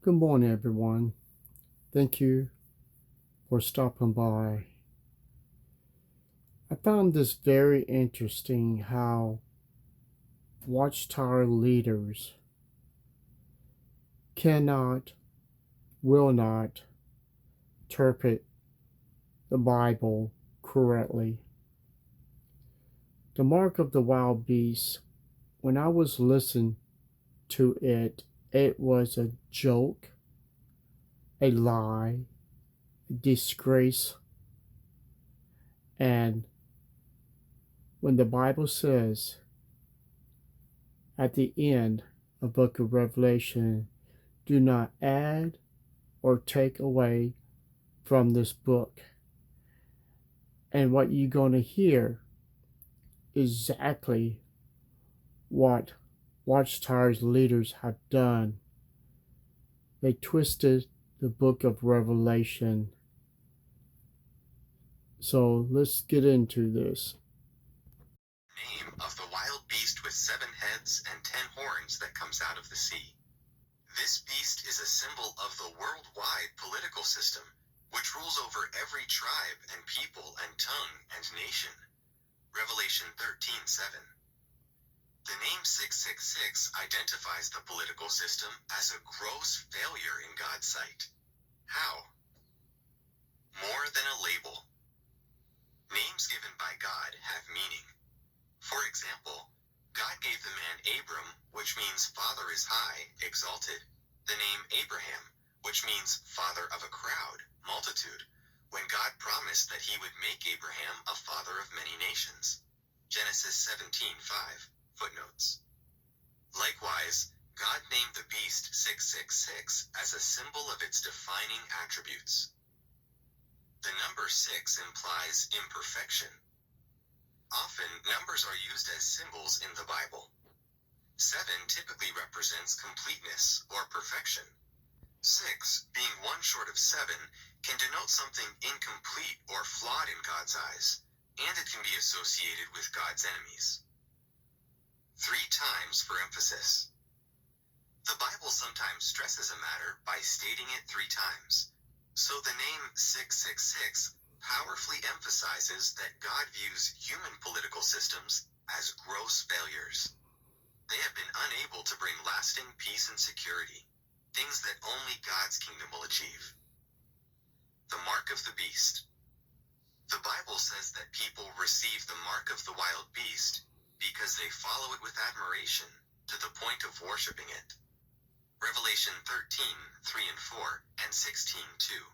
Good morning, everyone. Thank you for stopping by. I found this very interesting how watchtower leaders cannot, will not interpret the Bible correctly. The mark of the wild beast, when I was listening to it, it was a joke, a lie, a disgrace, and when the Bible says at the end of book of Revelation, do not add or take away from this book. And what you're going to hear is exactly what Watchtower's leaders have done. They twisted the book of Revelation. So let's get into this. Name of the wild beast with 7 heads and 10 horns that comes out of the sea. This beast is a symbol of the worldwide political system, which rules over every tribe and people and tongue and nation. Revelation 13:7. The name 666 identifies the political system as a gross failure in God's sight. How? More than a label. Names given by God have meaning. For example, God gave the man Abram, which means father is high, exalted, the name Abraham, which means father of a crowd, multitude, when God promised that he would make Abraham a father of many nations. Genesis 17:5, footnotes. Likewise, God named the beast 666 as a symbol of its defining attributes. The number 6 implies imperfection. Often, numbers are used as symbols in the Bible. 7 typically represents completeness or perfection. 6, being one short of 7, can denote something incomplete or flawed in God's eyes, and it can be associated with God's enemies. 3 times for emphasis. The Bible sometimes stresses a matter by stating it 3 times. So the name 666 powerfully emphasizes that God views human political systems as gross failures. They have been unable to bring lasting peace and security, things that only God's kingdom will achieve. The mark of the beast. The Bible says that people receive the mark of the wild beast because they follow it with admiration to the point of worshiping it. Revelation 13:3 and 4, and 16:2.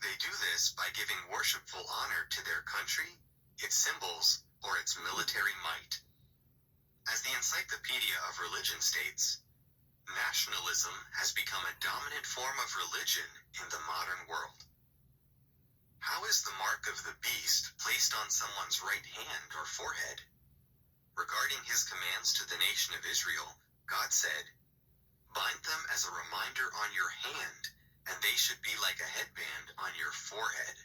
They do this by giving worshipful honor to their country, its symbols, or its military might. As the Encyclopedia of Religion states, nationalism has become a dominant form of religion in the modern world. How is the mark of the beast placed on someone's right hand or forehead? Regarding his commands to the nation of Israel, God said, "Bind them as a reminder on your hand, and they should be like a headband on your forehead."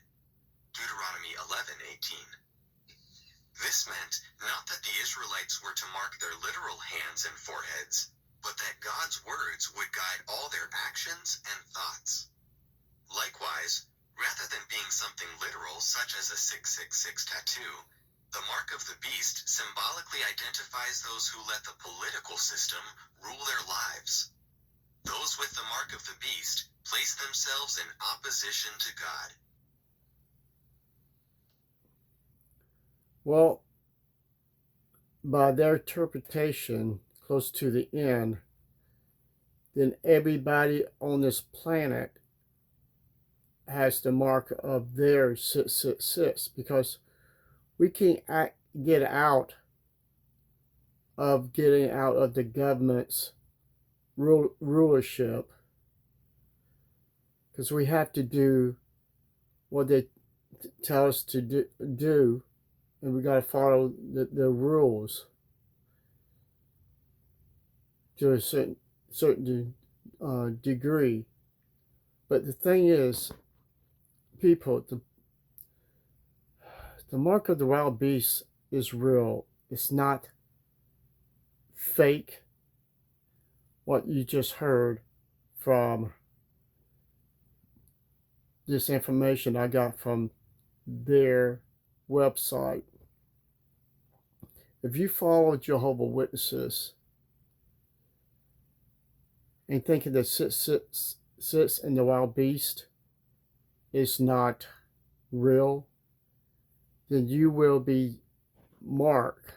Deuteronomy 11:18. This meant not that the Israelites were to mark their literal hands and foreheads, but that God's words would guide all their actions and thoughts. Likewise, rather than being something literal such as a 666 tattoo, the mark of the beast symbolically identifies those who let the political system rule their lives. Those with the mark of the beast place themselves in opposition to God. Well, by their interpretation, close to the end, then everybody on this planet has the mark of their 666 because we can't get out of getting out of the government's rulership because we have to do what they tell us to do and we got to follow the rules to a certain degree. But the thing is, people, the mark of the wild beast is real. It's not fake, what you just heard from this information I got from their website. If you follow Jehovah Witnesses and thinking that sits in the wild beast is not real, then you will be marked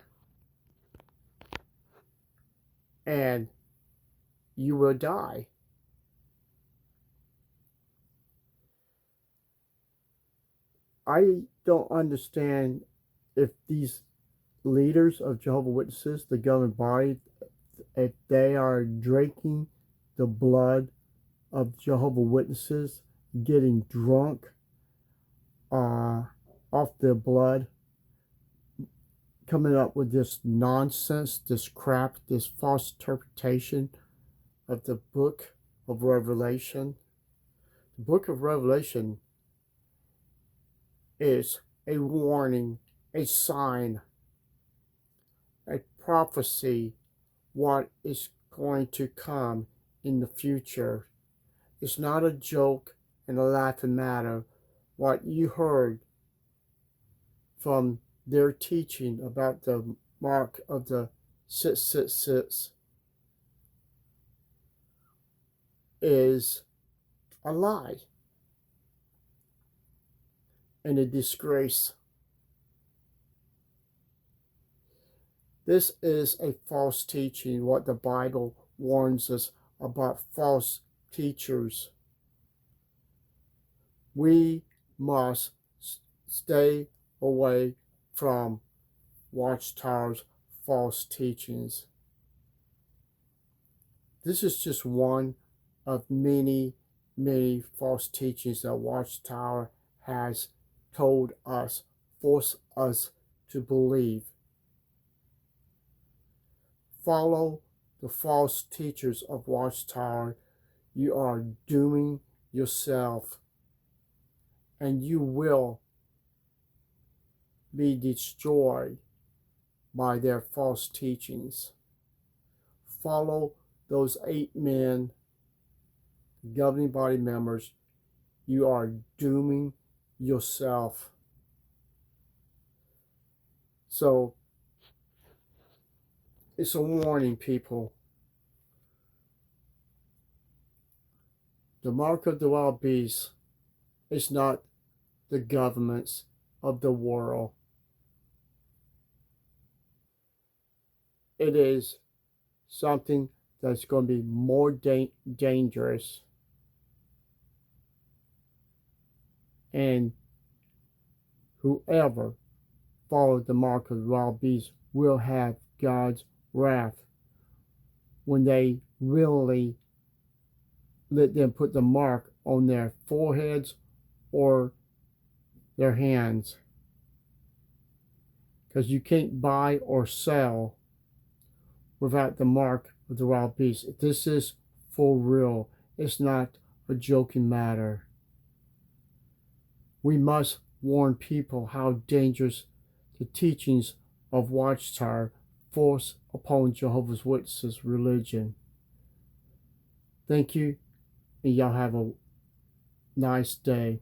and you will die. I don't understand if these leaders of Jehovah Witnesses, the governing body, if they are drinking the blood of Jehovah Witnesses, getting drunk off their blood, coming up with this nonsense, this crap, this false interpretation of the book of Revelation. The book of Revelation is a warning, a sign, a prophecy, what is going to come in the future. It's not a joke and a laughing matter. What you heard from their teaching about the mark of the 666 is a lie and a disgrace. This is a false teaching, what the Bible warns us about false teachers. We must stay away from Watchtower's false teachings. This is just one of many, many false teachings that Watchtower has told us, forced us to believe. Follow the false teachers of Watchtower. You are dooming yourself, and you will be destroyed by their false teachings. Follow those 8 men, governing body members. You are dooming yourself. So it's a warning, people. The mark of the wild beast is not the governments of the world. It is something that's going to be more dangerous. And whoever followed the mark of the wild beast will have God's wrath when they willingly let them put the mark on their foreheads or their hands. Because you can't buy or sell without the mark of the wild beast. This is for real. It's not a joking matter. We must warn people how dangerous the teachings of Watchtower force upon Jehovah's Witnesses religion. Thank you, and y'all have a nice day.